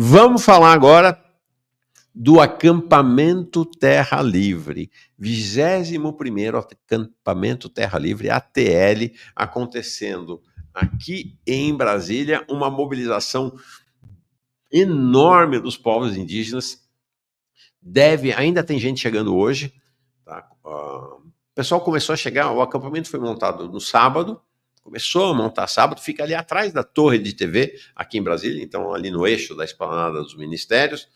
Vamos falar agora do acampamento Terra Livre, 21º acampamento Terra Livre, ATL, acontecendo aqui em Brasília, uma mobilização enorme dos povos indígenas. Ainda tem gente chegando hoje, tá? O pessoal começou a chegar, o acampamento foi montado no sábado, começou a montar sábado, fica ali atrás da torre de TV, aqui em Brasília, então ali no eixo da esplanada dos ministérios.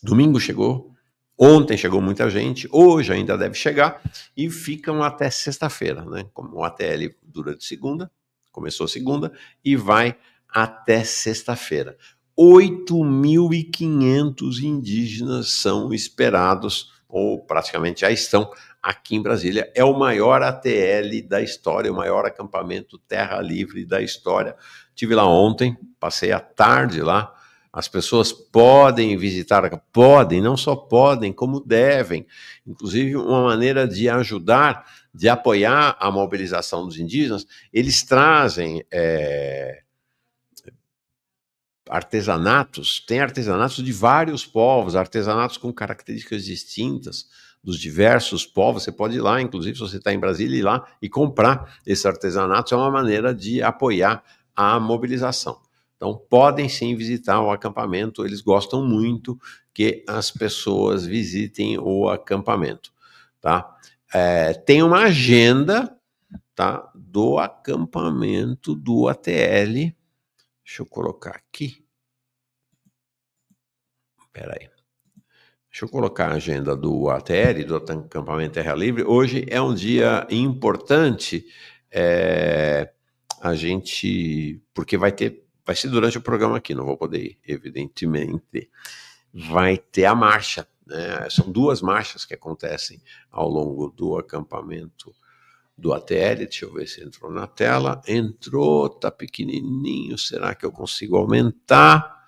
Domingo chegou, ontem chegou muita gente, hoje ainda deve chegar, e ficam até sexta-feira, né? Como o ATL dura de segunda, começou segunda, e vai até sexta-feira. 8.500 indígenas são esperados, ou praticamente já estão aqui em Brasília. É o maior ATL da história, o maior acampamento Terra Livre da história. Estive lá ontem, passei a tarde lá. As pessoas podem visitar, podem, não só podem, como devem. Inclusive, uma maneira de ajudar, de apoiar a mobilização dos indígenas, eles trazem artesanatos, tem artesanatos de vários povos, artesanatos com características distintas dos diversos povos. Você pode ir lá, inclusive, se você está em Brasília, ir lá e comprar esses artesanatos. É uma maneira de apoiar a mobilização. Então, podem sim visitar o acampamento, eles gostam muito que as pessoas visitem o acampamento, tá? Tem uma agenda, tá, do acampamento do ATL. Deixa eu colocar aqui. Espera aí. Deixa eu colocar a agenda do ATL, do acampamento Terra Livre. Hoje é um dia importante, porque vai ser durante o programa aqui, não vou poder ir, evidentemente. Vai ter a marcha, né? São 2 marchas que acontecem ao longo do acampamento do ATL. Deixa eu ver se entrou na tela. Entrou, tá pequenininho, será que eu consigo aumentar?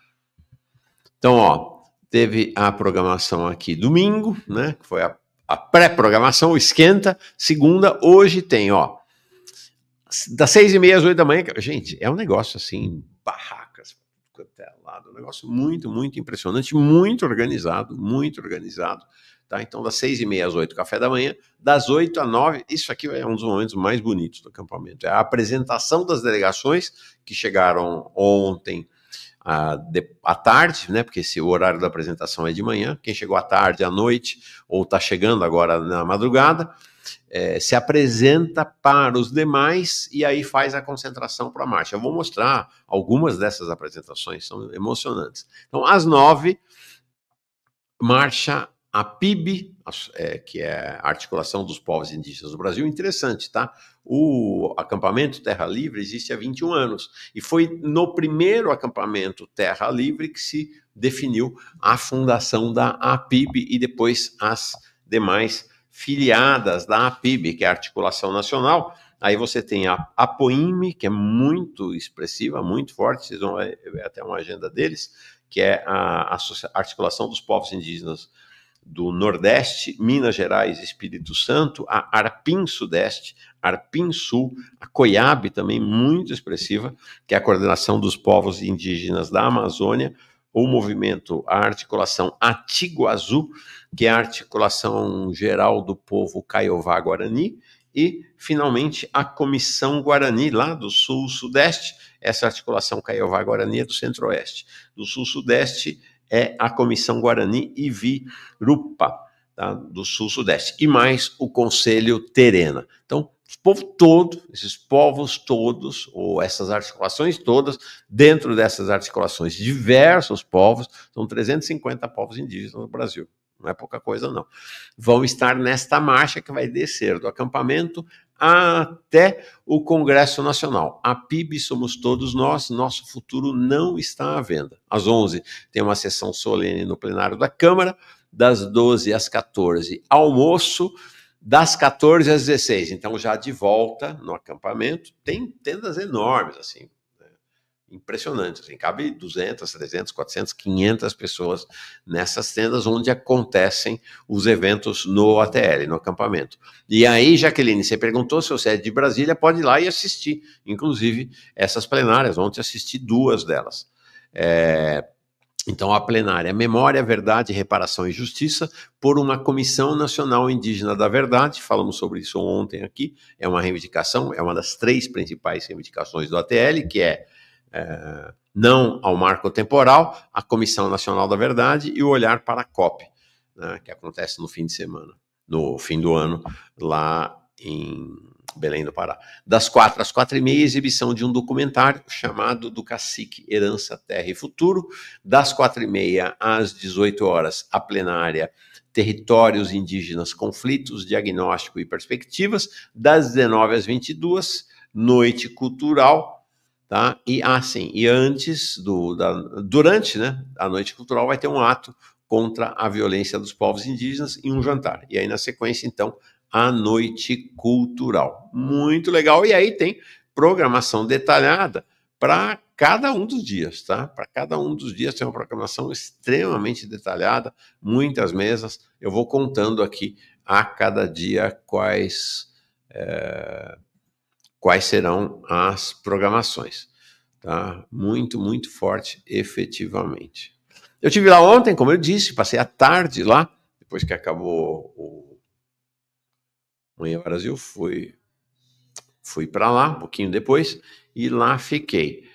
Então, ó, teve a programação aqui domingo, né, que foi a pré-programação, o esquenta. Segunda, hoje tem, ó, das 6h30 às 8 da manhã. Gente, é um negócio assim, barracas, um negócio muito, muito impressionante, muito organizado, tá? Então, das 6h30 às 8, café da manhã, das 8 às 9, isso aqui é um dos momentos mais bonitos do acampamento, é a apresentação das delegações que chegaram ontem à tarde, né? Porque o horário da apresentação é de manhã, quem chegou à tarde, à noite, ou está chegando agora na madrugada, se apresenta para os demais e aí faz a concentração para a marcha. Eu vou mostrar algumas dessas apresentações, são emocionantes. Então, às 9, marcha a PIB, que é a Articulação dos Povos Indígenas do Brasil. Interessante, tá? O acampamento Terra Livre existe há 21 anos e foi no primeiro acampamento Terra Livre que se definiu a fundação da APIB e depois as demais filiadas da APIB, que é a Articulação Nacional. Aí você tem a APOIME, que é muito expressiva, muito forte, vocês vão ver até uma agenda deles, que é a Articulação dos Povos Indígenas do Nordeste, Minas Gerais, Espírito Santo, a ARPIN Sudeste, ARPIN Sul, a COIAB também muito expressiva, que é a Coordenação dos Povos Indígenas da Amazônia, o movimento, a articulação Atiguazu, que é a articulação geral do povo Caiová Guarani, e, finalmente, a Comissão Guarani, lá do Sul-Sudeste. Essa articulação Caiová Guarani é do Centro-Oeste. Do Sul-Sudeste é a Comissão Guarani Ivi-Rupa, tá? Do Sul-Sudeste. E mais o Conselho Terena. Então, esses povos todos, ou essas articulações todas, dentro dessas articulações, diversos povos, são 350 povos indígenas no Brasil. Não é pouca coisa, não. Vão estar nesta marcha que vai descer do acampamento até o Congresso Nacional. A PIB somos todos nós, nosso futuro não está à venda. Às 11 tem uma sessão solene no plenário da Câmara, das 12 às 14, almoço, das 14 às 16. Então, já de volta no acampamento, tem tendas enormes, assim, impressionante, assim, cabe 200, 300, 400, 500 pessoas nessas tendas onde acontecem os eventos no ATL, no acampamento. E aí, Jaqueline, você perguntou se você é de Brasília, pode ir lá e assistir, inclusive essas plenárias, ontem assisti 2 delas. Então, a plenária Memória, Verdade, Reparação e Justiça por uma Comissão Nacional Indígena da Verdade, falamos sobre isso ontem aqui, é uma reivindicação, é uma das 3 principais reivindicações do ATL, que é não ao marco temporal, a Comissão Nacional da Verdade e o olhar para a COP, né, que acontece no fim de semana, no fim do ano, lá em Belém do Pará. Das 4 às 4h30, exibição de um documentário chamado Do Cacique, Herança, Terra e Futuro. Das 4h30 às 18 horas, a plenária Territórios Indígenas, Conflitos, Diagnóstico e Perspectivas. Das 19 às 22, Noite Cultural. Tá? E antes, durante, né, a Noite Cultural vai ter um ato contra a violência dos povos indígenas e um jantar. E aí, na sequência, então, a Noite Cultural. Muito legal. E aí tem programação detalhada para cada um dos dias, tá? Para cada um dos dias tem uma programação extremamente detalhada, muitas mesas. Eu vou contando aqui a cada dia quais serão as programações, tá? Muito, muito forte, efetivamente. Eu estive lá ontem, como eu disse, passei a tarde lá, depois que acabou o Manhã Brasil, fui para lá, um pouquinho depois, e lá fiquei.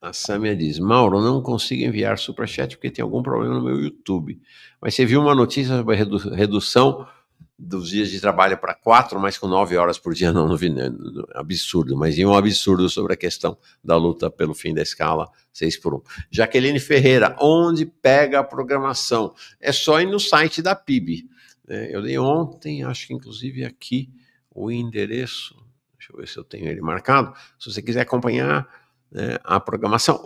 A Sâmia diz, Mauro, não consigo enviar superchat porque tem algum problema no meu YouTube. Mas você viu uma notícia sobre a redução dos dias de trabalho para 4, mas com 9 horas por dia, não vi, né? Absurdo, mas um absurdo sobre a questão da luta pelo fim da escala 6x1. Jaqueline Ferreira, onde pega a programação? É só ir no site da PIB. Eu dei ontem, acho que inclusive aqui, o endereço, deixa eu ver se eu tenho ele marcado, se você quiser acompanhar a programação,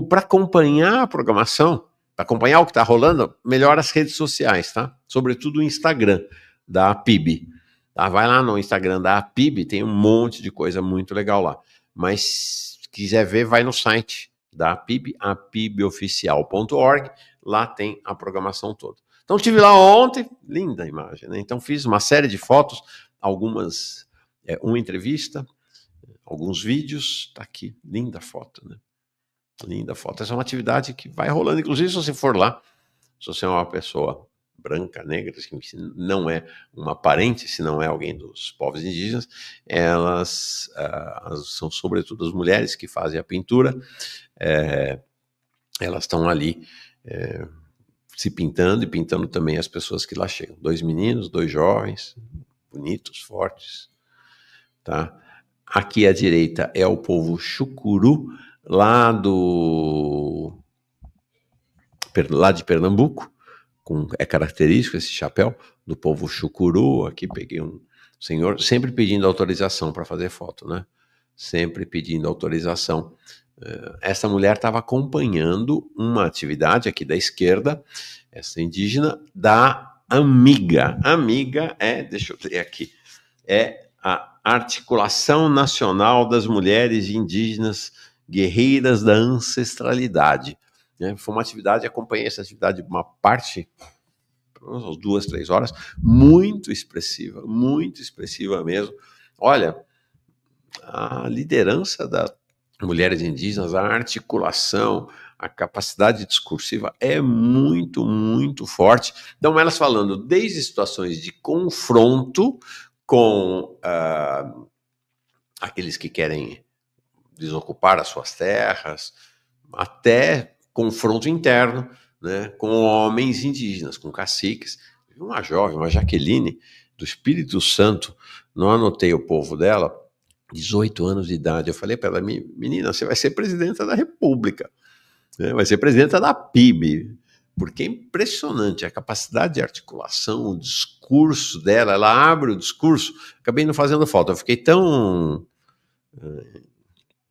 para acompanhar a programação, para acompanhar o que está rolando, melhor as redes sociais, tá? Sobretudo o Instagram da PIB. Tá? Vai lá no Instagram da PIB, tem um monte de coisa muito legal lá. Mas se quiser ver, vai no site da PIB, apiboficial.org, lá tem a programação toda. Então estive lá ontem, linda a imagem, né? Então fiz uma série de fotos, algumas, uma entrevista, alguns vídeos, tá aqui, linda foto, né? Linda foto. Essa é uma atividade que vai rolando, inclusive se você for lá, se você é uma pessoa branca, negra, se não é uma parente, se não é alguém dos povos indígenas, elas são sobretudo as mulheres que fazem a pintura, elas estão ali se pintando e pintando também as pessoas que lá chegam. 2 meninos, 2 jovens, bonitos, fortes, tá? Aqui à direita é o povo Chucuru, lá de Pernambuco, é característico esse chapéu do povo Chucuru. Aqui peguei um senhor, sempre pedindo autorização para fazer foto, né? Sempre pedindo autorização. Essa mulher estava acompanhando uma atividade aqui da esquerda, essa indígena, da Amiga. Amiga deixa eu ler aqui, é a Articulação Nacional das Mulheres Indígenas Guerreiras da Ancestralidade. Foi uma atividade, acompanhei essa atividade, uma parte, umas 2, 3 horas, muito expressiva mesmo. Olha, a liderança das mulheres indígenas, a articulação, a capacidade discursiva é muito, muito forte. Então, elas falando desde situações de confronto com aqueles que querem desocupar as suas terras, até confronto interno, né, com homens indígenas, com caciques. Uma jovem, uma Jaqueline, do Espírito Santo, não anotei o povo dela, 18 anos de idade. Eu falei para ela, menina, você vai ser presidenta da República, né, vai ser presidenta da PIB, porque é impressionante a capacidade de articulação, o discurso dela, ela abre o discurso, acabei não fazendo falta, eu fiquei tão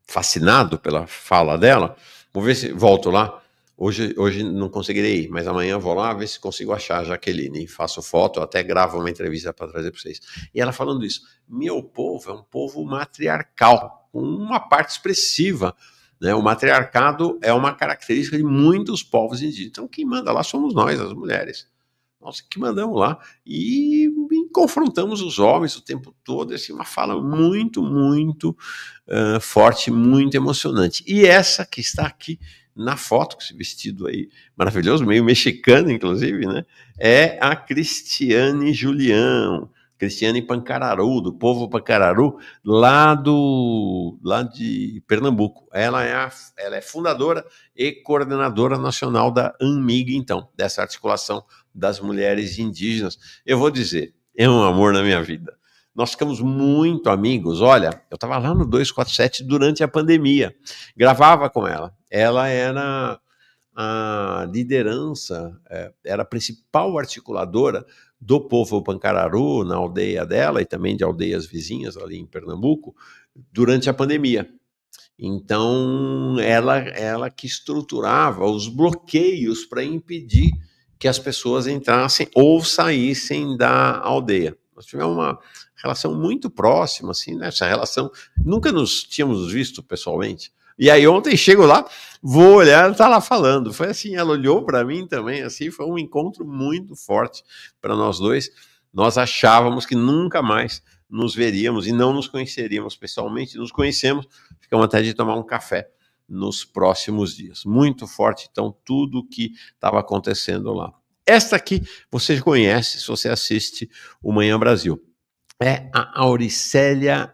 fascinado pela fala dela. Vou ver se volto lá. Hoje não conseguirei ir, mas amanhã vou lá ver se consigo achar a Jaqueline. Faço foto, até gravo uma entrevista para trazer para vocês. E ela falando isso, meu povo é um povo matriarcal, com uma parte expressiva, né? O matriarcado é uma característica de muitos povos indígenas. Então quem manda lá somos nós, as mulheres. Nós que mandamos lá. E confrontamos os homens o tempo todo, assim, uma fala muito, muito forte, muito emocionante. E essa que está aqui na foto, com esse vestido aí maravilhoso, meio mexicano, inclusive, né? É a Cristiane Julião, Cristiane Pancararu, do povo Pancararu, lá de Pernambuco. Ela é fundadora e coordenadora nacional da ANMIG, então, dessa articulação das mulheres indígenas. Eu vou dizer, é um amor na minha vida. Nós ficamos muito amigos. Olha, eu estava lá no 247 durante a pandemia, gravava com ela. Ela era a liderança, era a principal articuladora do povo Pancararu, na aldeia dela e também de aldeias vizinhas ali em Pernambuco, durante a pandemia. Então, ela que estruturava os bloqueios para impedir que as pessoas entrassem ou saíssem da aldeia. Nós tivemos uma relação muito próxima, assim, né? Essa relação, nunca nos tínhamos visto pessoalmente. E aí ontem chego lá, vou olhar, ela tá lá falando. Foi assim, ela olhou para mim também, assim, foi um encontro muito forte para nós dois. Nós achávamos que nunca mais nos veríamos e não nos conheceríamos pessoalmente, nos conhecemos, ficamos até de tomar um café nos próximos dias. Muito forte, então, tudo o que estava acontecendo lá. Esta aqui você conhece se você assiste o Manhã Brasil. É a Auricélia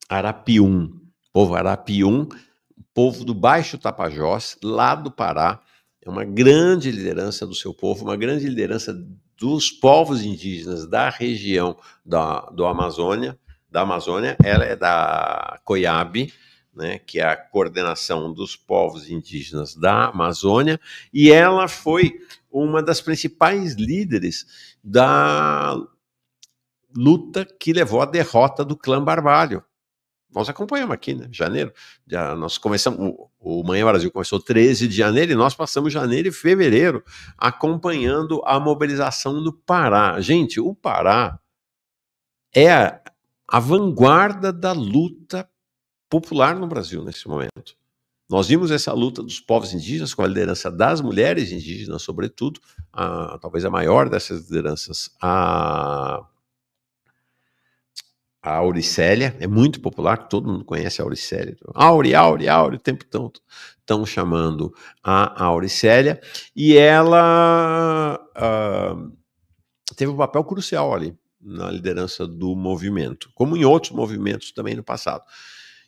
Arapium, povo Arapium, povo do Baixo Tapajós, lá do Pará. É uma grande liderança do seu povo, uma grande liderança dos povos indígenas da região da Amazônia. Ela é da COIAB, né, que é a coordenação dos povos indígenas da Amazônia, e ela foi uma das principais líderes da luta que levou à derrota do clã Barbalho. Nós acompanhamos aqui, né? Janeiro. Nós começamos. O Manhã Brasil começou 13 de janeiro e nós passamos janeiro e fevereiro acompanhando a mobilização do Pará. Gente, o Pará é a vanguarda da luta popular no Brasil nesse momento. Nós vimos essa luta dos povos indígenas com a liderança das mulheres indígenas, sobretudo, talvez a maior dessas lideranças, a Auricélia, é muito popular, todo mundo conhece a Auricélia. Auri, o tempo todo estão chamando a Auricélia, e ela teve um papel crucial ali na liderança do movimento, como em outros movimentos também no passado.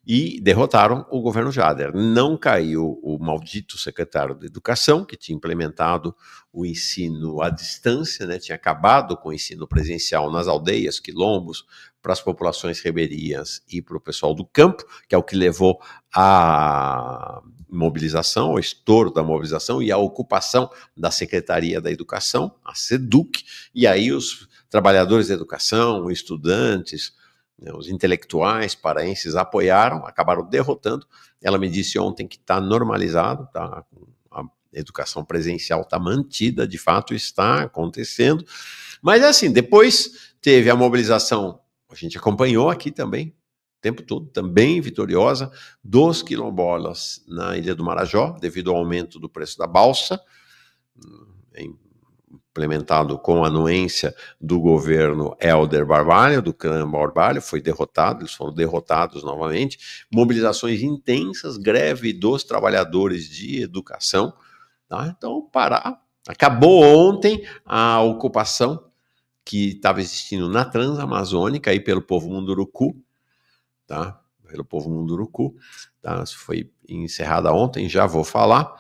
E derrotaram o governo Jader. Não caiu o maldito secretário de Educação, que tinha implementado o ensino à distância, né? Tinha acabado com o ensino presencial nas aldeias, quilombos, para as populações ribeirinhas e para o pessoal do campo, que é o que levou à mobilização, ao estouro da mobilização e à ocupação da Secretaria da Educação, a SEDUC, e aí os trabalhadores da educação, estudantes, os intelectuais paraenses apoiaram, acabaram derrotando. Ela me disse ontem que está normalizado, tá? A educação presencial está mantida, de fato está acontecendo. Mas assim, depois teve a mobilização, a gente acompanhou aqui também, o tempo todo, também vitoriosa, dos quilombolas na Ilha do Marajó, devido ao aumento do preço da balsa, implementado com a anuência do governo Helder Barbalho, do clã Barbalho, foi derrotado, eles foram derrotados novamente, mobilizações intensas, greve dos trabalhadores de educação, tá? Então o Pará acabou ontem a ocupação que estava existindo na Transamazônica aí pelo povo Munduruku, tá? Pelo povo Munduruku, tá? Foi encerrada ontem, já vou falar,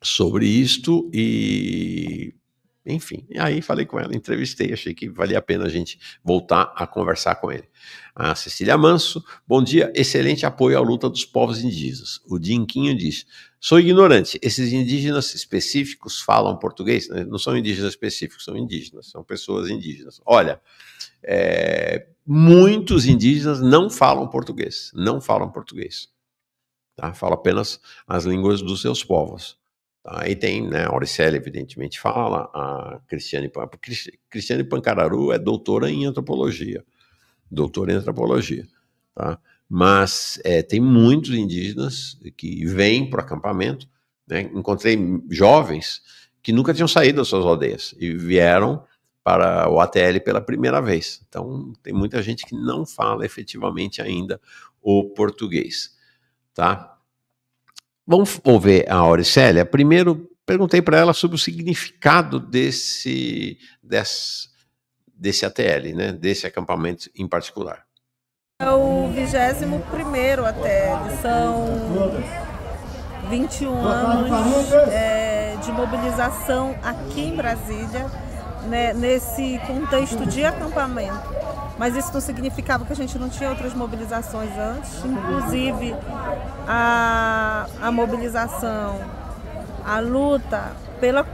sobre isto e, enfim, e aí falei com ela, entrevistei, achei que valia a pena a gente voltar a conversar com ele. A Cecília Manso, bom dia, excelente apoio à luta dos povos indígenas. O Dinquinho diz, sou ignorante, esses indígenas específicos falam português? Não são indígenas específicos, são indígenas, são pessoas indígenas. Olha, muitos indígenas não falam português, tá? Falam apenas as línguas dos seus povos. Aí tem, né, a Auricélia, evidentemente, fala, a Cristiane Pancararu é doutora em antropologia, tá? Mas tem muitos indígenas que vêm para o acampamento, né? Encontrei jovens que nunca tinham saído das suas aldeias e vieram para o ATL pela primeira vez. Então, tem muita gente que não fala efetivamente ainda o português, tá? Vamos ouvir a Auricélia. Primeiro, perguntei para ela sobre o significado desse ATL, né? Desse acampamento em particular. É o 21º ATL, são 21 anos de mobilização aqui em Brasília, né, nesse contexto de acampamento. Mas isso não significava que a gente não tinha outras mobilizações antes, inclusive a mobilização, a luta pela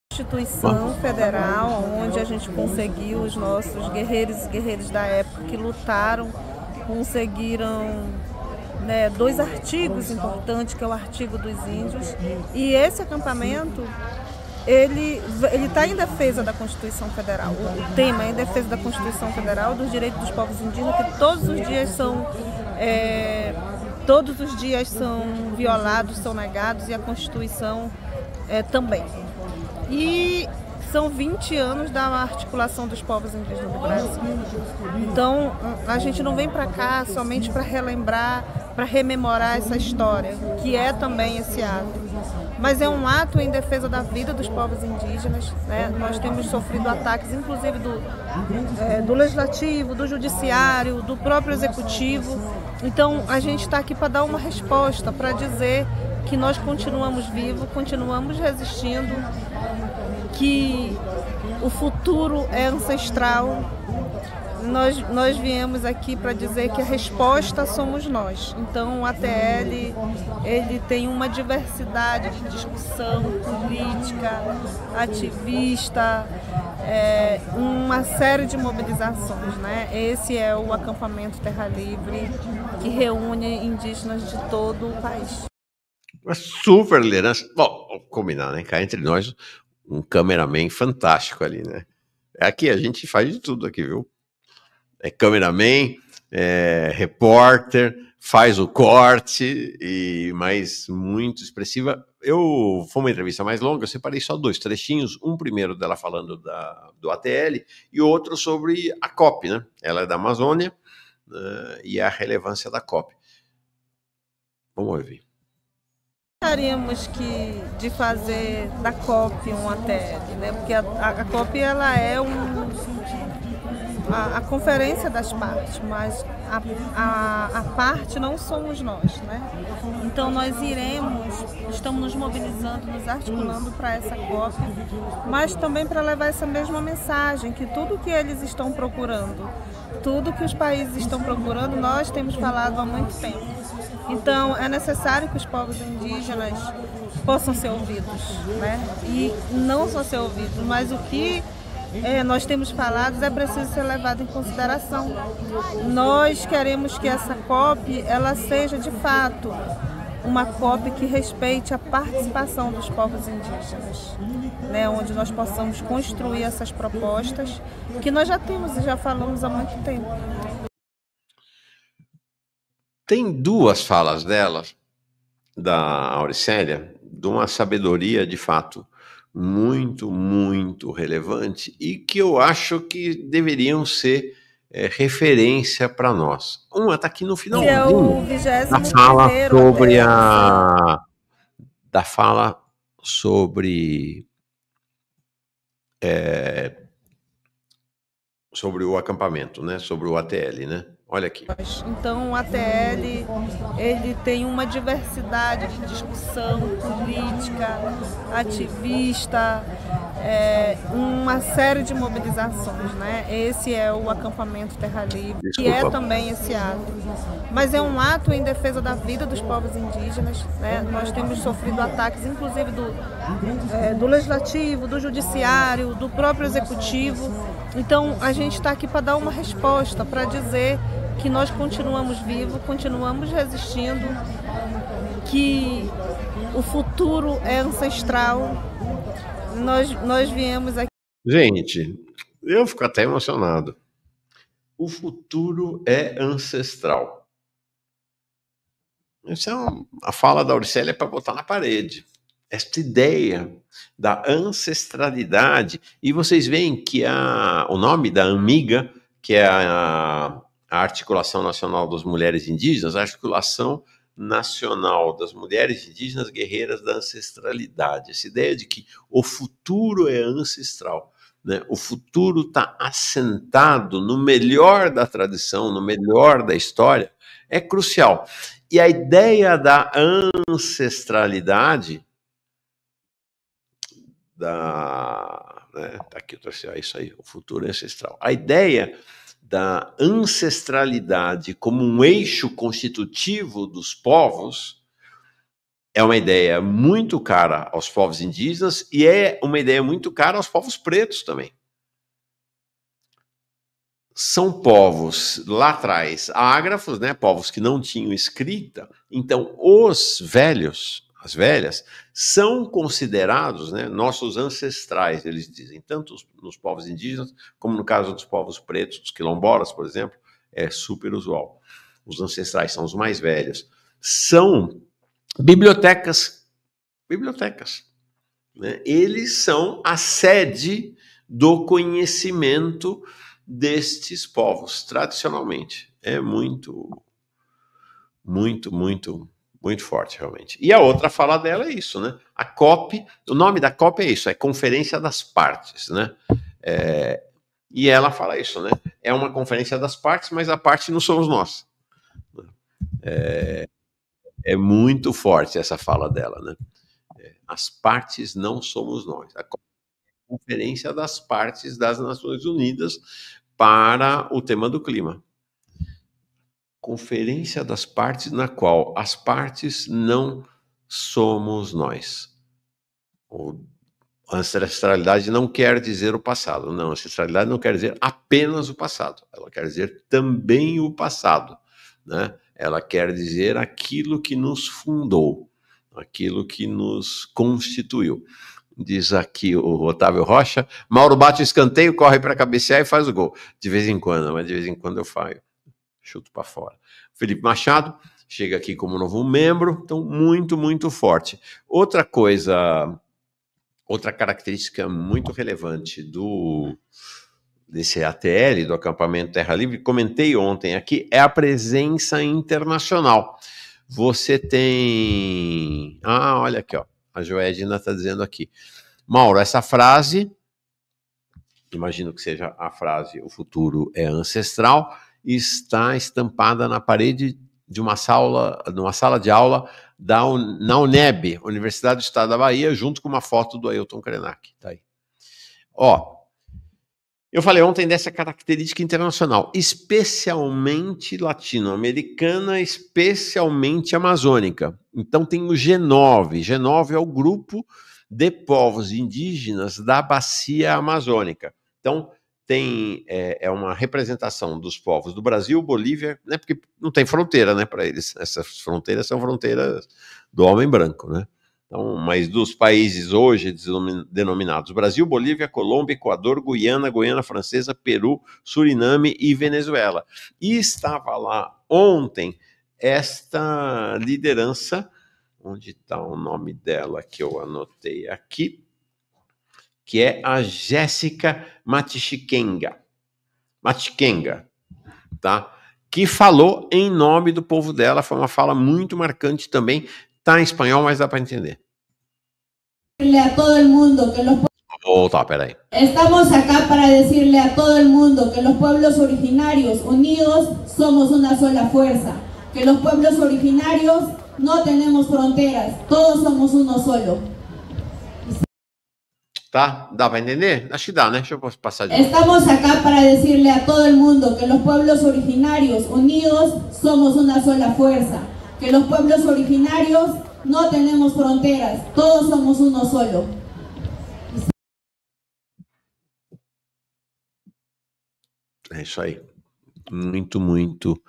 Constituição Federal, onde a gente conseguiu, os nossos guerreiros e guerreiras da época que lutaram, conseguiram, né, 2 artigos importantes, que é o artigo dos índios, e esse acampamento ele está em defesa da Constituição Federal. O tema é em defesa da Constituição Federal, dos direitos dos povos indígenas, que todos os dias são violados, são negados, e a Constituição também. E são 20 anos da articulação dos povos indígenas do Brasil. Então, a gente não vem para cá somente para relembrar, para rememorar essa história, que é também esse ato. Mas é um ato em defesa da vida dos povos indígenas, né? Nós temos sofrido ataques, inclusive do Legislativo, do Judiciário, do próprio Executivo. Então, a gente está aqui para dar uma resposta, para dizer que nós continuamos vivos, continuamos resistindo, que o futuro é ancestral. Nós viemos aqui para dizer que a resposta somos nós. Então, o ATL ele tem uma diversidade de discussão política, ativista, uma série de mobilizações, né? Esse é o acampamento Terra Livre, que reúne indígenas de todo o país. Uma super liderança. Bom, vamos combinar, né? Cá entre nós, um cameraman fantástico ali, né? Aqui a gente faz de tudo aqui, viu? É cameraman, repórter, faz o corte, mas muito expressiva. Foi uma entrevista mais longa, eu separei só 2 trechinhos. Um primeiro dela falando do ATL e outro sobre a COP, né? Ela é da Amazônia, e a relevância da COP. Vamos ouvir. Gostaríamos de fazer da COP um ATL, né? Porque a COP ela é a conferência das partes, mas a parte não somos nós, né? Então nós estamos nos mobilizando, nos articulando para essa COP, mas também para levar essa mesma mensagem, que tudo que eles estão procurando, tudo que os países estão procurando, nós temos falado há muito tempo. Então, é necessário que os povos indígenas possam ser ouvidos, né? E não só ser ouvidos, mas o que nós temos falado é preciso ser levado em consideração. Nós queremos que essa COP ela seja, de fato, uma COP que respeite a participação dos povos indígenas, né? Onde nós possamos construir essas propostas que nós já temos e já falamos há muito tempo. Tem 2 falas dela, da Auricélia, de uma sabedoria, de fato, muito, muito relevante e que eu acho que deveriam ser referência para nós. Uma está aqui no finalzinho, é o 21º da fala sobre o acampamento, né? Sobre o ATL, né? Olha aqui. Então, o ATL ele tem uma diversidade de discussão política, ativista, uma série de mobilizações, né? Esse é o acampamento Terra Livre, que é também esse ato. Mas é um ato em defesa da vida dos povos indígenas, né? Nós temos sofrido ataques, inclusive do Legislativo, do Judiciário, do próprio Executivo. Então, a gente está aqui para dar uma resposta, para dizer que nós continuamos vivos, continuamos resistindo, que o futuro é ancestral. Nós viemos aqui... Gente, eu fico até emocionado. O futuro é ancestral. Essa é a fala da Auricélia para botar na parede. esta ideia da ancestralidade. E vocês veem que o nome da AMIGA, que é a Articulação Nacional das Mulheres Indígenas, a Articulação Nacional das Mulheres Indígenas Guerreiras da Ancestralidade. Essa ideia de que o futuro é ancestral, né? O futuro está assentado no melhor da tradição, no melhor da história, é crucial. E a ideia da ancestralidade, tá aqui, é isso aí, o futuro é ancestral. A ideia da ancestralidade como um eixo constitutivo dos povos é uma ideia muito cara aos povos indígenas e é uma ideia muito cara aos povos pretos também. São povos, lá atrás, ágrafos, né, povos que não tinham escrita. Então, os velhos, as velhas, são considerados, né, nossos ancestrais, eles dizem, tanto nos povos indígenas, como no caso dos povos pretos, dos quilombolas, por exemplo, é super usual. Os ancestrais são os mais velhos. São bibliotecas, né? Eles são a sede do conhecimento destes povos, tradicionalmente. É muito forte, realmente. E a outra fala dela é isso, né? A COP, o nome da COP é isso, é Conferência das Partes, né? E ela fala isso, né? É uma conferência das partes, mas a parte não somos nós. É muito forte essa fala dela, né? As partes não somos nós. A Conferência das Partes das Nações Unidas para o tema do clima. Conferência das partes na qual as partes não somos nós. A ancestralidade não quer dizer o passado. Não, a ancestralidade não quer dizer apenas o passado. Ela quer dizer também o passado, né? Ela quer dizer aquilo que nos fundou, aquilo que nos constituiu. Diz aqui o Otávio Rocha, Mauro bate o escanteio, corre para cabecear e faz o gol. De vez em quando, mas de vez em quando eu falho. Chuto para fora. Felipe Machado chega aqui como novo membro, então muito forte. Outra coisa, outra característica muito relevante desse ATL, do Acampamento Terra Livre, comentei ontem aqui, é a presença internacional. Você tem... olha aqui, ó. A Joedina está dizendo aqui. Mauro, essa frase, imagino que seja a frase o futuro é ancestral, está estampada na parede de numa sala de aula na UNEB, Universidade do Estado da Bahia, junto com uma foto do Ailton Krenak. Tá aí. Eu falei ontem dessa característica internacional, especialmente latino-americana, especialmente amazônica. Então tem o G9. G9 é o grupo de povos indígenas da bacia amazônica. Então tem uma representação dos povos do Brasil, Bolívia, né, porque não tem fronteira, né, para eles. Essas fronteiras são fronteiras do homem branco, né? Então, mas dos países hoje denominados Brasil, Bolívia, Colômbia, Equador, Guiana, Guiana Francesa, Peru, Suriname e Venezuela. E estava lá ontem esta liderança, onde está o nome dela que eu anotei aqui, que é a Jéssica Matiquenga, tá? Que falou em nome do povo dela, foi uma fala muito marcante também. Está em espanhol, mas dá para entender. A todo el mundo que los peraí. Estamos acá para decirle a todo el mundo que los pueblos originarios unidos somos una sola fuerza, que los pueblos originarios no tenemos fronteras, todos somos uno solo. Tá? Dá para entender? Acho que dá, né? Deixa eu passar de novo. Estamos acá para decirle a todo el mundo que los pueblos originarios unidos somos una sola fuerza, que los pueblos originarios no tenemos fronteras, todos somos uno solo. É isso aí. Muito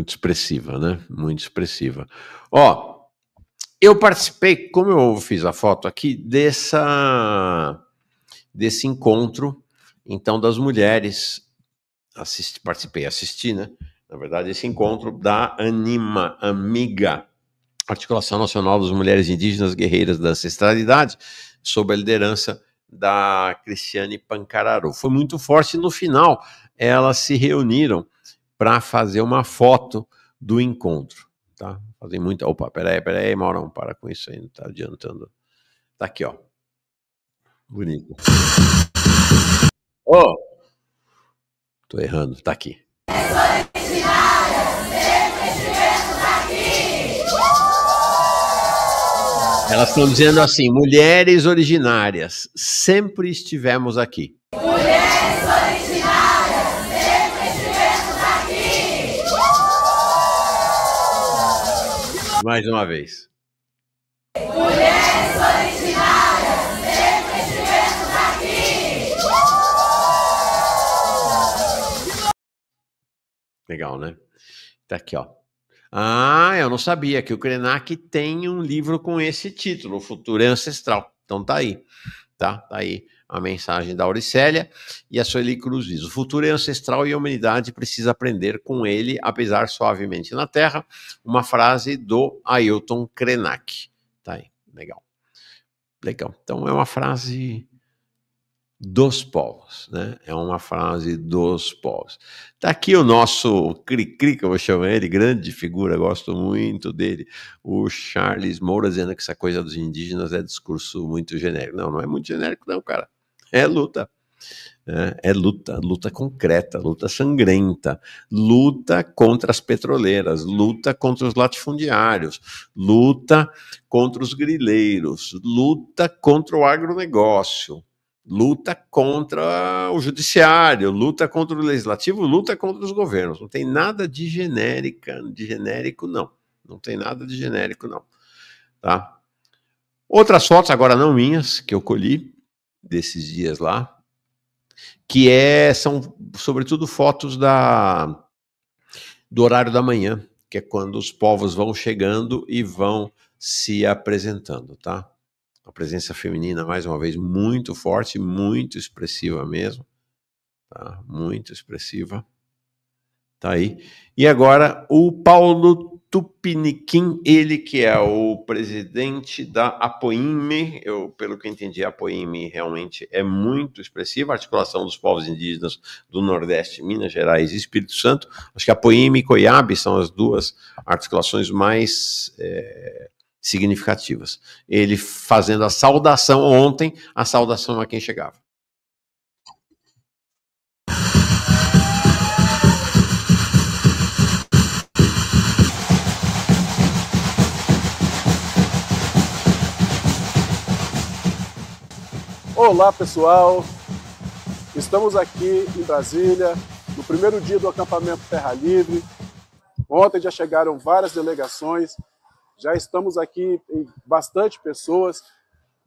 expressiva, né? Muito expressiva. Eu participei, como eu fiz a foto aqui, desse encontro, então, das mulheres. Assisti, né? Na verdade, esse encontro da AMIGA, Articulação Nacional das Mulheres Indígenas Guerreiras da Ancestralidade, sob a liderança da Cristiane Pancararu. Foi muito forte. No final, elas se reuniram para fazer uma foto do encontro, tá? Fazem muita... Opa, peraí, Maurão, para com isso aí, não tá adiantando. Tá aqui, ó. Bonito. Oh! Tô errando, tá aqui. Elas estão dizendo assim: mulheres originárias, sempre estivemos aqui. Mulheres originárias, sempre estivemos aqui. Mais uma vez. Mulheres originárias, sempre estivemos aqui. Legal, né? Tá aqui, ó. Ah, eu não sabia que o Krenak tem um livro com esse título, O Futuro é Ancestral. Então tá aí, tá? Tá aí a mensagem da Auricélia, e a Sueli Cruz diz: o futuro é ancestral e a humanidade precisa aprender com ele, apesar suavemente na Terra. Uma frase do Ailton Krenak. Tá aí, legal. Legal. Então é uma frase dos povos, né? É uma frase dos povos. Tá aqui o nosso Cri-Cri, que eu vou chamar ele, grande figura, gosto muito dele, o Charles Moura, dizendo que essa coisa dos indígenas é discurso muito genérico. Não, não é muito genérico não, cara. É luta. É luta, luta concreta, luta sangrenta, luta contra as petroleiras, luta contra os latifundiários, luta contra os grileiros, luta contra o agronegócio, luta contra o judiciário, luta contra o legislativo, luta contra os governos. Não tem nada de genérico, não. Não tem nada de genérico, não. Tá? Outras fotos, agora não minhas, que eu colhi desses dias lá, que são, sobretudo, fotos do horário da manhã, que é quando os povos vão chegando e vão se apresentando, tá? A presença feminina, mais uma vez, muito forte, muito expressiva mesmo, tá? Muito expressiva. Tá aí. E agora o Paulo Tupiniquim, ele que é o presidente da APOIME. Pelo que eu entendi, a APOIME realmente é muito expressiva, a articulação dos povos indígenas do Nordeste, Minas Gerais e Espírito Santo. Acho que a APOIME e COIAB são as duas articulações mais significativas. Ele fazendo a saudação ontem, a saudação a quem chegava. Olá pessoal, estamos aqui em Brasília, no primeiro dia do acampamento Terra Livre. Ontem já chegaram várias delegações, já estamos aqui em bastante pessoas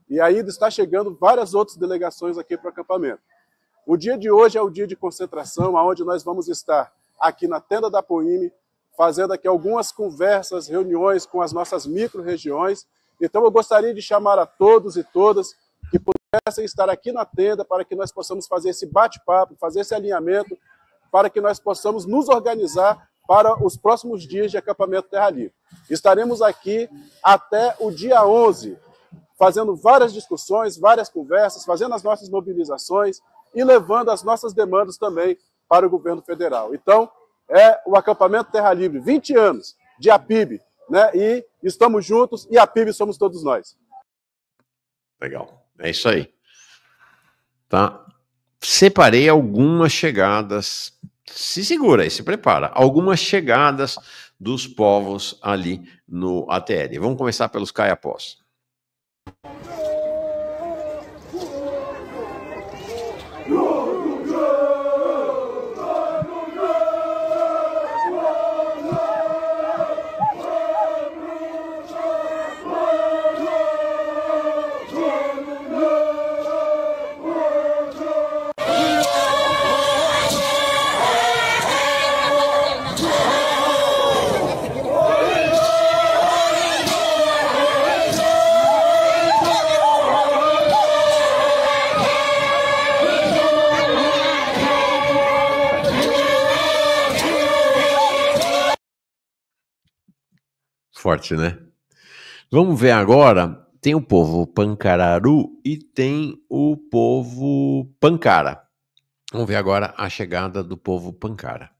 e ainda está chegando várias outras delegações aqui para o acampamento. O dia de hoje é o dia de concentração, onde nós vamos estar aqui na tenda da APOIME, fazendo aqui algumas conversas, reuniões com as nossas micro-regiões. Então eu gostaria de chamar a todos e todas que pudessem estar aqui na tenda para que nós possamos fazer esse bate-papo, fazer esse alinhamento, para que nós possamos nos organizar para os próximos dias de acampamento Terra Livre. Estaremos aqui até o dia 11, fazendo várias discussões, várias conversas, fazendo as nossas mobilizações e levando as nossas demandas também para o governo federal. Então, é o acampamento Terra Livre, 20 anos de APIB, né? E estamos juntos e APIB somos todos nós. Legal. É isso aí. Tá? Separei algumas chegadas. Se segura aí, se prepara. Algumas chegadas dos povos ali no ATL. Vamos começar pelos caiapós. Forte, né? Vamos ver agora, tem o povo Pancararu e tem o povo Pancara. Vamos ver agora a chegada do povo Pancara.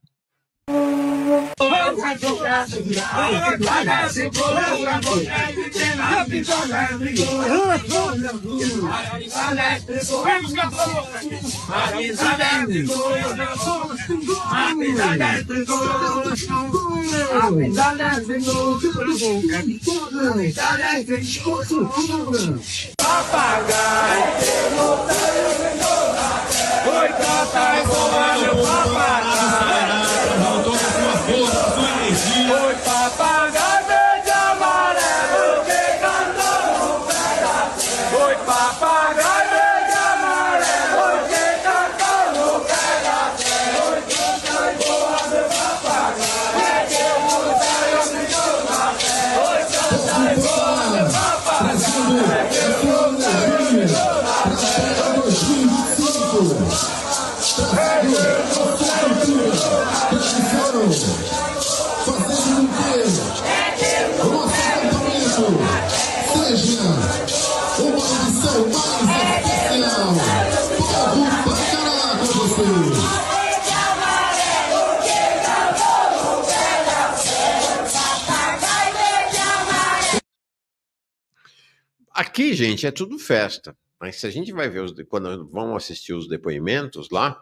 Aqui, gente, é tudo festa. Mas se a gente vai ver, quando vão assistir os depoimentos lá,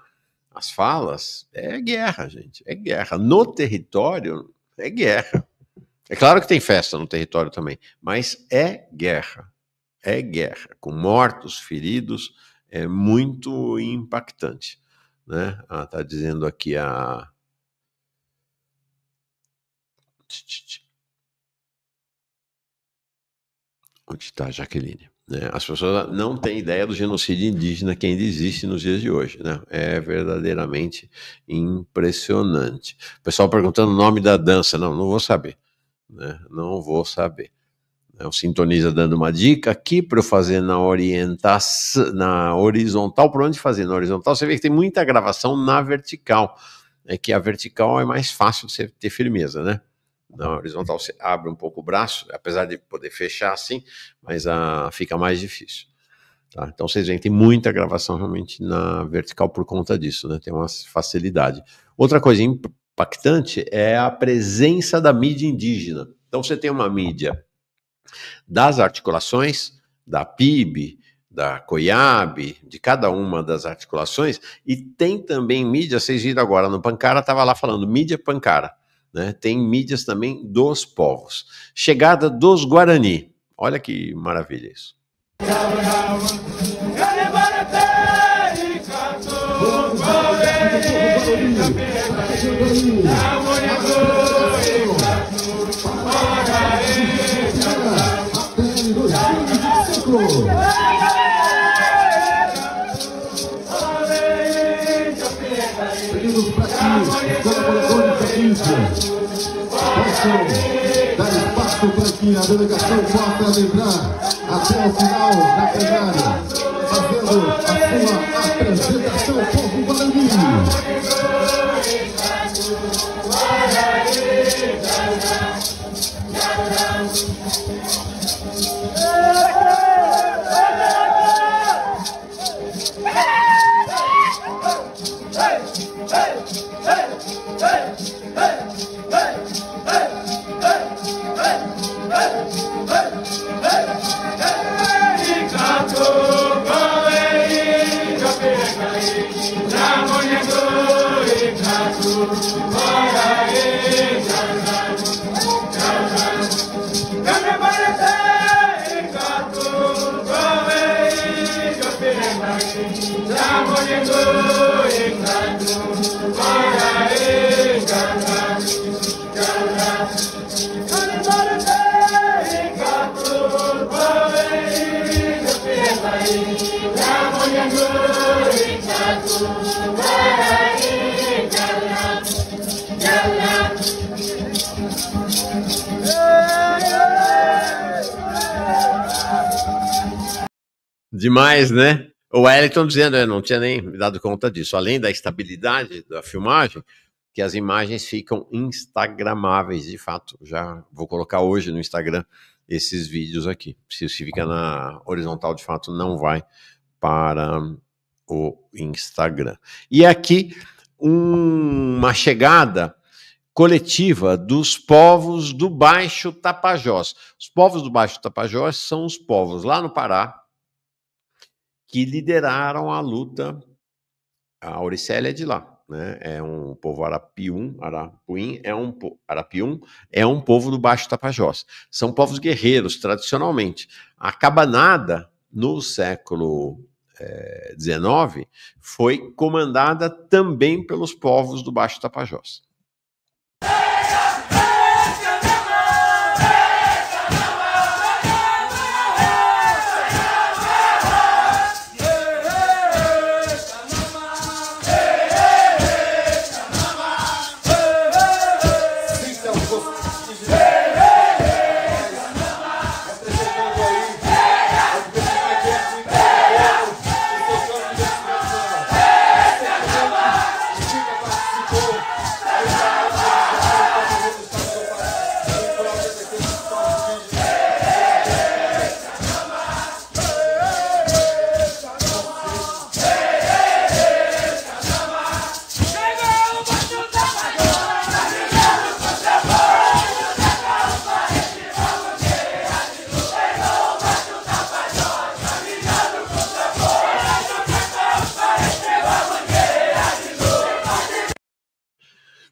as falas, é guerra, gente. É guerra. No território, é guerra. É claro que tem festa no território também, mas é guerra. É guerra. Com mortos, feridos, é muito impactante. Né? Tá dizendo aqui a... Onde está a Jaqueline? Né? As pessoas não têm ideia do genocídio indígena que ainda existe nos dias de hoje. Né? É verdadeiramente impressionante. O pessoal perguntando o nome da dança. Não vou saber. Né? Não vou saber. O Sintoniza dando uma dica aqui para eu fazer na horizontal. Por onde fazer? Na horizontal, você vê que tem muita gravação na vertical. É que a vertical é mais fácil de você ter firmeza, né? Na horizontal você abre um pouco o braço, apesar de poder fechar assim, mas fica mais difícil. Tá? Então vocês veem que tem muita gravação realmente na vertical por conta disso, né? Tem uma facilidade. Outra coisa impactante é a presença da mídia indígena. Então você tem uma mídia das articulações, da PIB, da COIAB, de cada uma das articulações, e tem também mídia, vocês viram agora no Pancara, estava lá falando, mídia Pancara. Né? Tem mídias também dos povos. Chegada dos Guarani. Olha que maravilha isso. Possam dar espaço para que a delegação possa adentrar até o final da plenária, fazendo a sua apresentação ao povo guarani. Demais, né? O Wellington dizendo, eu não tinha nem me dado conta disso. Além da estabilidade da filmagem, que as imagens ficam instagramáveis, de fato. Já vou colocar hoje no Instagram esses vídeos aqui. Se fica na horizontal, de fato, não vai para o Instagram. E aqui uma chegada coletiva dos povos do Baixo Tapajós. Os povos do Baixo Tapajós são os povos lá no Pará que lideraram a luta. A Auricélia é de lá, né? É um povo Arapium é um povo do Baixo Tapajós. São povos guerreiros, tradicionalmente. A cabanada, no século XIX, foi comandada também pelos povos do Baixo Tapajós.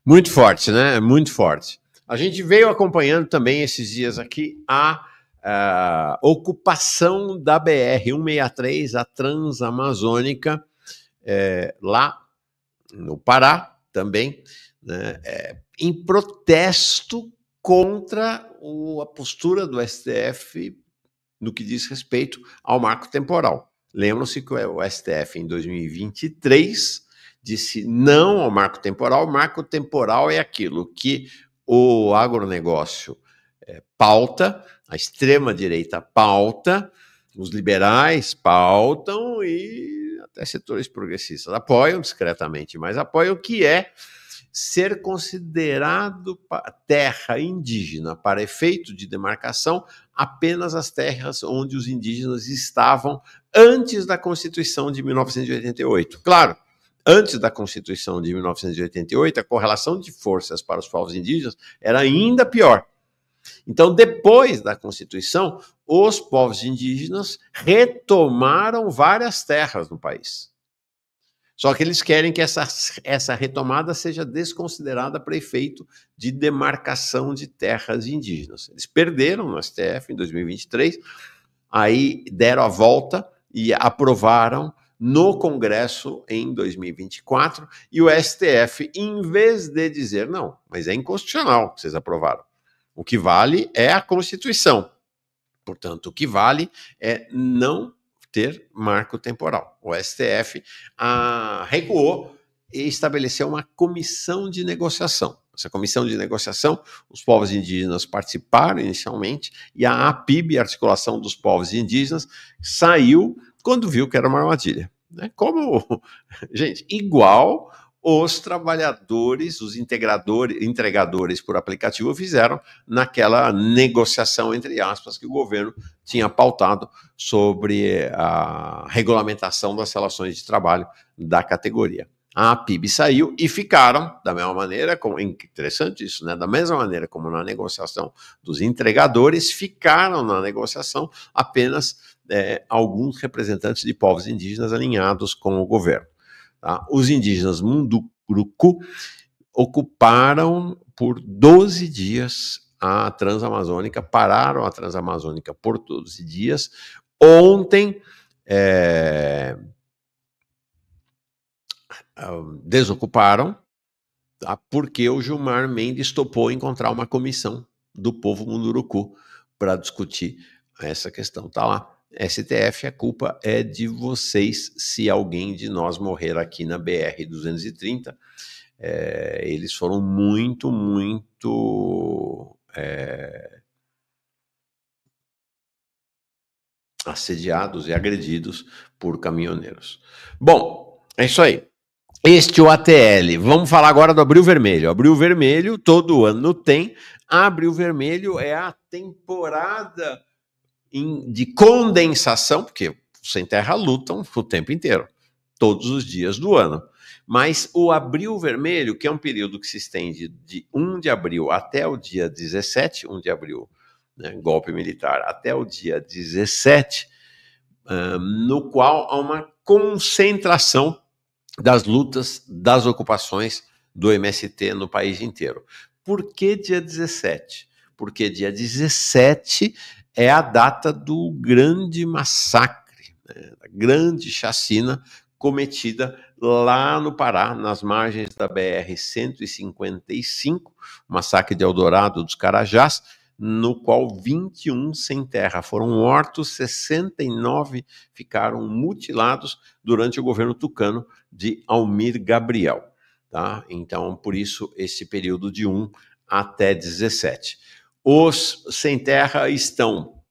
Muito forte, né? Muito forte. A gente veio acompanhando também esses dias aqui a ocupação da BR-163, a Transamazônica, lá no Pará também, né? Em protesto contra a postura do STF no que diz respeito ao marco temporal. Lembram-se que o STF, em 2023, disse não ao marco temporal. O marco temporal é aquilo que o agronegócio pauta, a extrema-direita pauta, os liberais pautam e até setores progressistas apoiam discretamente, mas apoiam, que é ser considerado terra indígena para efeito de demarcação apenas as terras onde os indígenas estavam antes da Constituição de 1988. Claro, antes da Constituição de 1988, a correlação de forças para os povos indígenas era ainda pior. Então, depois da Constituição, os povos indígenas retomaram várias terras no país. Só que eles querem que essa retomada seja desconsiderada para efeito de demarcação de terras indígenas. Eles perderam no STF em 2023, aí deram a volta e aprovaram no Congresso em 2024, e o STF, em vez de dizer, não, mas é inconstitucional que vocês aprovaram. O que vale é a Constituição. Portanto, o que vale é não ter marco temporal. O STF recuou e estabeleceu uma comissão de negociação. Essa comissão de negociação, os povos indígenas participaram inicialmente, e a APIB, a Articulação dos Povos Indígenas, saiu quando viu que era uma armadilha. Como, gente, igual os trabalhadores, os entregadores por aplicativo fizeram naquela negociação, entre aspas, que o governo tinha pautado sobre a regulamentação das relações de trabalho da categoria. A APIB saiu e ficaram, da mesma maneira, interessante isso, né? Da mesma maneira como na negociação dos entregadores, ficaram na negociação apenas alguns representantes de povos indígenas alinhados com o governo. Tá? Os indígenas Munduruku ocuparam por 12 dias a Transamazônica, pararam a Transamazônica por 12 dias. Ontem, desocuparam, tá? Porque o Gilmar Mendes topou encontrar uma comissão do povo Munduruku para discutir essa questão. Tá lá. STF, a culpa é de vocês se alguém de nós morrer aqui na BR-230. Eles foram muito assediados e agredidos por caminhoneiros. Bom, é isso aí. Este o ATL. Vamos falar agora do Abril Vermelho. Abril Vermelho, todo ano tem. Abril Vermelho é a temporada de condensação, porque os sem terra lutam o tempo inteiro, todos os dias do ano. Mas o Abril Vermelho, que é um período que se estende de 1 de abril até o dia 17, 1 de abril, né, golpe militar, até o dia 17, no qual há uma concentração das lutas, das ocupações do MST no país inteiro. Por que dia 17? Porque dia 17 é a data do grande massacre, né, da grande chacina cometida lá no Pará, nas margens da BR-155, massacre de Eldorado dos Carajás, no qual 21 sem terra foram mortos, 69 ficaram mutilados durante o governo tucano de Almir Gabriel. Tá? Então, por isso, esse período de 1 até 17. Os sem terra estão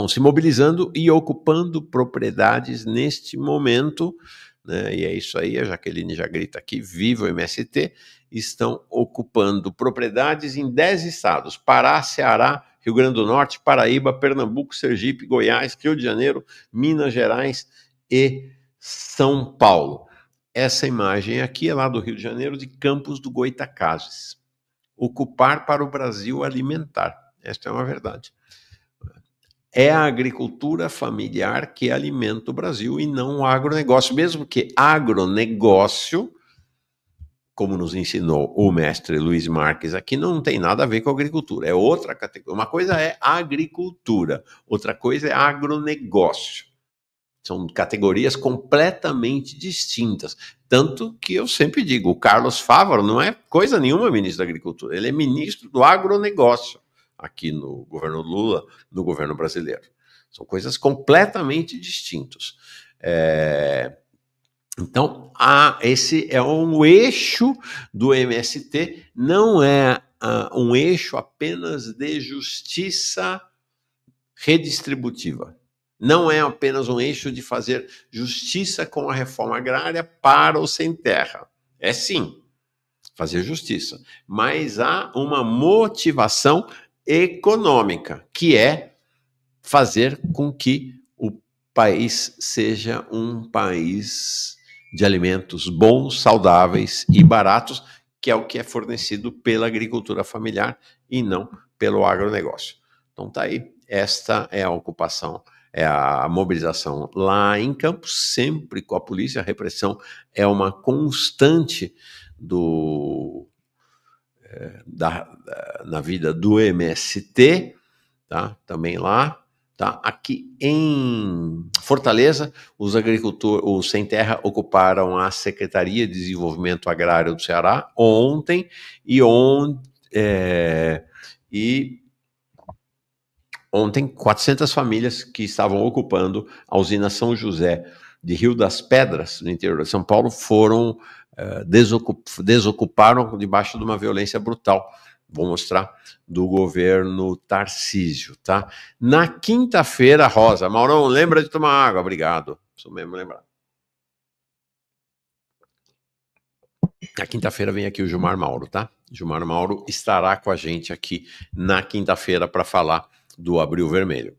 se mobilizando e ocupando propriedades neste momento, né? E é isso aí, a Jaqueline já grita aqui, viva o MST, estão ocupando propriedades em 10 estados, Pará, Ceará, Rio Grande do Norte, Paraíba, Pernambuco, Sergipe, Goiás, Rio de Janeiro, Minas Gerais e São Paulo. Essa imagem aqui é lá do Rio de Janeiro, de Campos do Goytacazes. Ocupar para o Brasil alimentar. Esta é uma verdade. É a agricultura familiar que alimenta o Brasil e não o agronegócio, mesmo que agronegócio, como nos ensinou o mestre Luiz Marques aqui, não tem nada a ver com agricultura, é outra categoria. Uma coisa é agricultura, outra coisa é agronegócio. São categorias completamente distintas. Tanto que eu sempre digo, o Carlos Fávaro não é coisa nenhuma ministro da Agricultura, ele é ministro do agronegócio aqui no governo Lula, no governo brasileiro. São coisas completamente distintas. Então, esse é um eixo do MST, não é um eixo apenas de justiça redistributiva. Não é apenas um eixo de fazer justiça com a reforma agrária para o sem terra. É sim, fazer justiça. Mas há uma motivação econômica, que é fazer com que o país seja um país de alimentos bons, saudáveis e baratos, que é o que é fornecido pela agricultura familiar e não pelo agronegócio. Então tá aí, esta é a ocupação, é a mobilização lá em Campos, sempre com a polícia. A repressão é uma constante na vida do MST, tá? Também lá, tá? Aqui em Fortaleza, os sem terra ocuparam a Secretaria de Desenvolvimento Agrário do Ceará ontem ontem 400 famílias que estavam ocupando a usina São José de Rio das Pedras, no interior de São Paulo, foram desocuparam debaixo de uma violência brutal. Vou mostrar, do governo Tarcísio, tá? Na quinta-feira, Rosa, Maurão, lembra de tomar água, obrigado. Preciso mesmo lembrar. Na quinta-feira vem aqui o Gilmar Mauro, tá? Gilmar Mauro estará com a gente aqui na quinta-feira para falar do Abril Vermelho.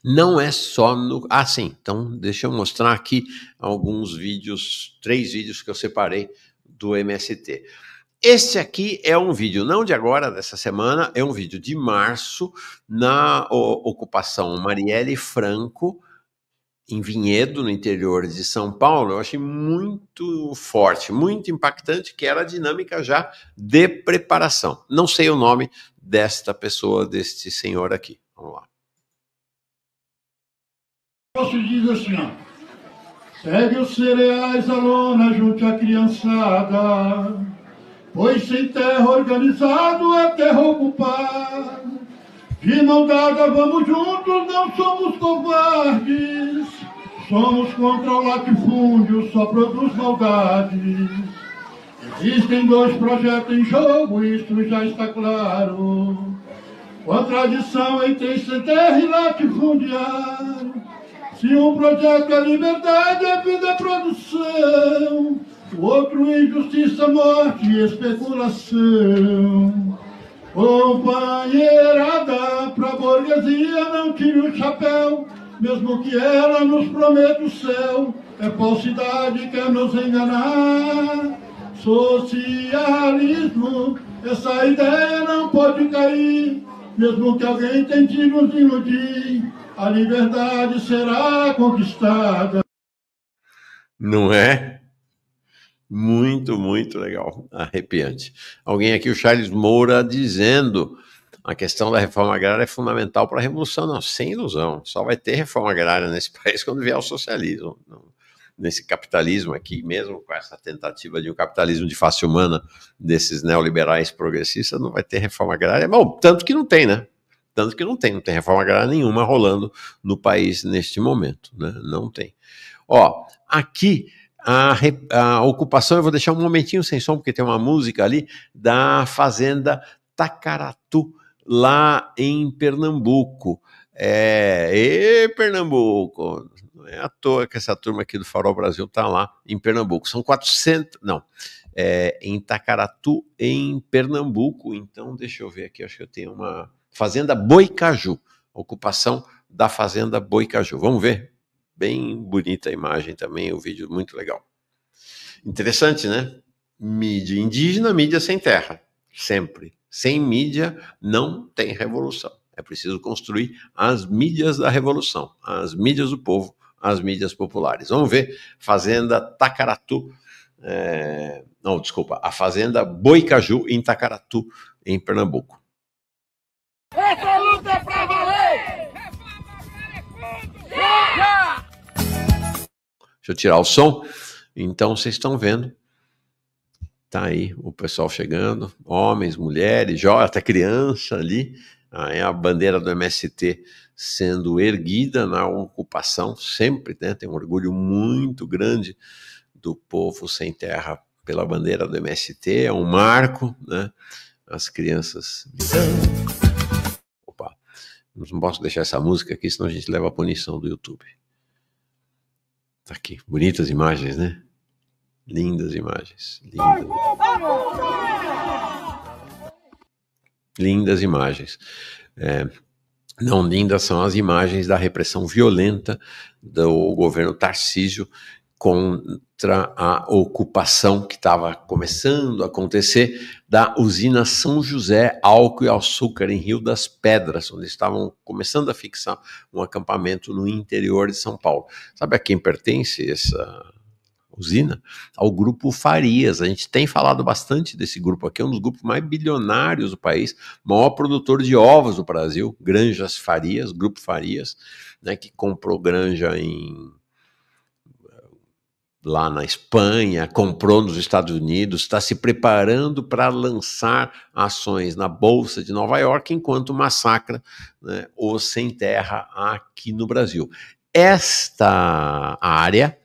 Não é só no... sim, então deixa eu mostrar aqui alguns vídeos, 3 vídeos que eu separei do MST. Este aqui é um vídeo, não de agora, dessa semana, é um vídeo de março, na ocupação Marielle Franco, em Vinhedo, no interior de São Paulo. Eu achei muito forte, muito impactante, que era a dinâmica já de preparação. Não sei o nome desta pessoa, deste senhor aqui. Vamos lá. Posso dizer assim, ó, segue os cereais, a lona, junte a criançada, pois sem terra organizado é terra ocupada. De mão dada vamos juntos, não somos covardes, somos contra o latifúndio, só produz maldades. Existem 2 projetos em jogo, isso já está claro, contradição entre sem terra e latifundiário. Se um projeto é liberdade, a vida é produção, o outro injustiça, morte e especulação. Companheirada, pra burguesia não tire o chapéu, mesmo que ela nos prometa o céu, é falsidade que quer nos enganar. Socialismo, essa ideia não pode cair, mesmo que alguém tente nos iludir, a liberdade será conquistada. Não é? Muito, muito legal, arrepiante. Alguém aqui, o Charles Moura, dizendo a questão da reforma agrária é fundamental para a revolução. Não, sem ilusão, só vai ter reforma agrária nesse país quando vier o socialismo. Nesse capitalismo aqui, mesmo com essa tentativa de um capitalismo de face humana desses neoliberais progressistas, não vai ter reforma agrária. Bom, tanto que não tem, né? Tanto que não tem reforma agrária nenhuma rolando no país neste momento, né? Não tem. Ó, aqui a ocupação, eu vou deixar um momentinho sem som, porque tem uma música ali da fazenda Tacaratu, lá em Pernambuco. Pernambuco, não é à toa que essa turma aqui do Farol Brasil está lá em Pernambuco. São 400, não, em Tacaratu, em Pernambuco. Então, deixa eu ver aqui, acho que eu tenho uma fazenda Boicaju, ocupação da fazenda Boicaju. Vamos ver? Bem bonita a imagem também, o vídeo muito legal. Interessante, né? Mídia indígena, mídia sem terra, sempre. Sem mídia não tem revolução. É preciso construir as mídias da revolução, as mídias do povo, as mídias populares. Vamos ver, fazenda Tacaratu, não, desculpa, a fazenda Boicaju em Tacaratu, em Pernambuco. Essa luta é pra valer! Deixa eu tirar o som. Então, vocês estão vendo. Tá aí o pessoal chegando. Homens, mulheres, jovens, até criança ali. É a bandeira do MST sendo erguida na ocupação. Sempre, né? Tem um orgulho muito grande do povo sem terra pela bandeira do MST. É um marco, né? As crianças... Opa, não posso deixar essa música aqui, senão a gente leva a punição do YouTube. Tá aqui, bonitas imagens, né? Lindas imagens. Lindas imagens. Não lindas são as imagens da repressão violenta do governo Tarcísio contra a ocupação que estava começando a acontecer da usina São José Álcool e Açúcar em Rio das Pedras, onde estavam começando a fixar um acampamento no interior de São Paulo. Sabe a quem pertence essa usina? Ao Grupo Farias. A gente tem falado bastante desse grupo aqui, é um dos grupos mais bilionários do país, maior produtor de ovos do Brasil, Granjas Farias, Grupo Farias, né, que comprou granja lá na Espanha, comprou nos Estados Unidos, está se preparando para lançar ações na Bolsa de Nova York, enquanto massacra, né, os sem terra aqui no Brasil. Esta área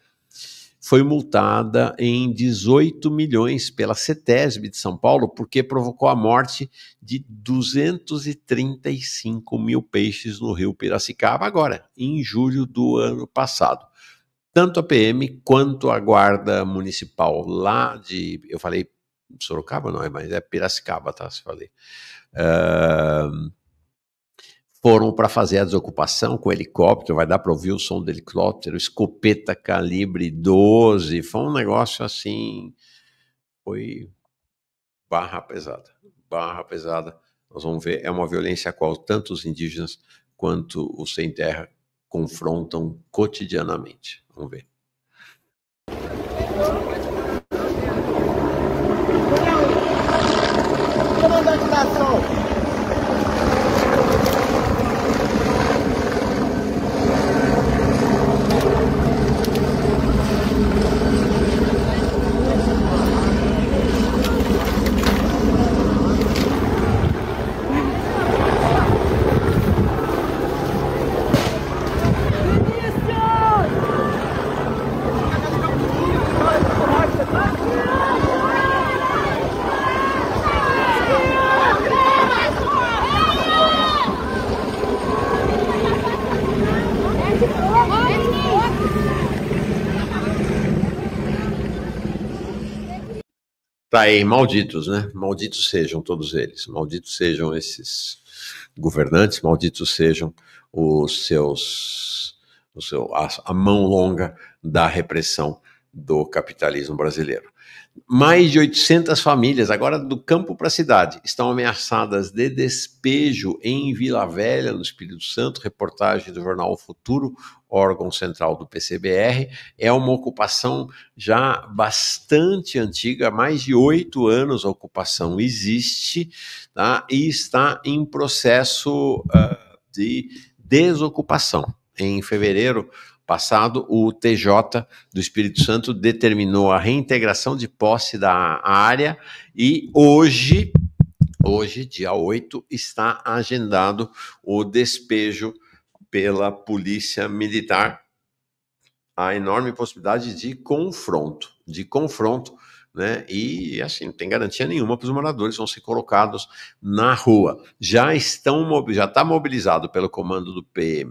foi multada em 18 milhões pela CETESB de São Paulo, porque provocou a morte de 235 mil peixes no rio Piracicaba, agora, em julho do ano passado. Tanto a PM quanto a Guarda Municipal lá de... Eu falei Sorocaba, não, mas é Piracicaba, tá? Se falei. Foram para fazer a desocupação com helicóptero, vai dar para ouvir o som do helicóptero, escopeta calibre 12, foi um negócio assim, foi barra pesada. Nós vamos ver, é uma violência a qual tanto os indígenas quanto os sem terra confrontam cotidianamente. Vamos ver. Tá aí, malditos, né? Malditos sejam todos eles. Malditos sejam esses governantes, malditos sejam a mão longa da repressão do capitalismo brasileiro. Mais de 800 famílias, agora do campo para a cidade, estão ameaçadas de despejo em Vila Velha, no Espírito Santo. Reportagem do jornal O Futuro, órgão central do PCBR. É uma ocupação já bastante antiga, há mais de 8 anos a ocupação existe, tá? E está em processo de desocupação. Em fevereiro passado, o TJ do Espírito Santo determinou a reintegração de posse da área e hoje, dia 8, está agendado o despejo pela Polícia Militar. A enorme possibilidade de confronto, né? E assim, não tem garantia nenhuma para os moradores, vão ser colocados na rua. Já está mobilizado pelo comando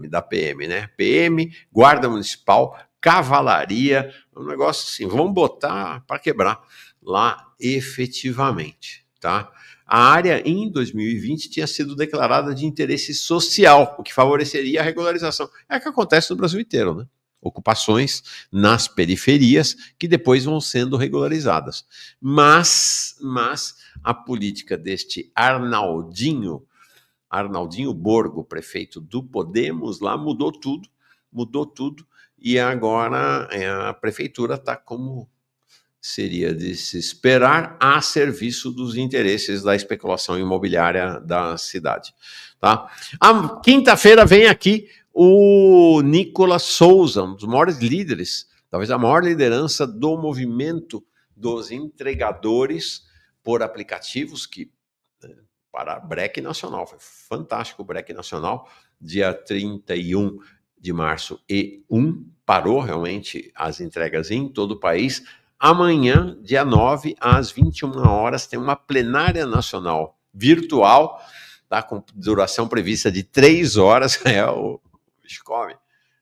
da PM, né? PM, Guarda Municipal, Cavalaria, um negócio assim, vão botar para quebrar lá efetivamente, tá? A área em 2020 tinha sido declarada de interesse social, o que favoreceria a regularização. É o que acontece no Brasil inteiro, né? Ocupações nas periferias que depois vão sendo regularizadas. Mas a política deste Arnaldinho Borgo, prefeito do Podemos, lá mudou tudo, e agora a prefeitura está, como seria de se esperar, a serviço dos interesses da especulação imobiliária da cidade. Tá? A quinta-feira vem aqui o Nicolas Souza, um dos maiores líderes, talvez a maior liderança do movimento dos entregadores por aplicativos, que para Breque Nacional, foi fantástico o Breque Nacional, dia 31 de março e 1, parou realmente as entregas em todo o país. Amanhã, dia 9, às 21 horas, tem uma plenária nacional virtual, tá, com duração prevista de 3 horas, come,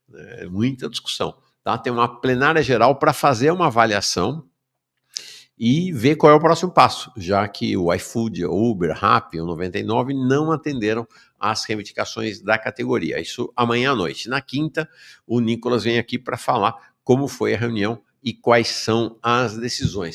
né? Muita discussão, tá? Tem uma plenária geral para fazer uma avaliação e ver qual é o próximo passo, já que o iFood, o Uber, Rappi, o 99 não atenderam às reivindicações da categoria. Isso amanhã à noite. Na quinta, o Nicolas vem aqui para falar como foi a reunião e quais são as decisões.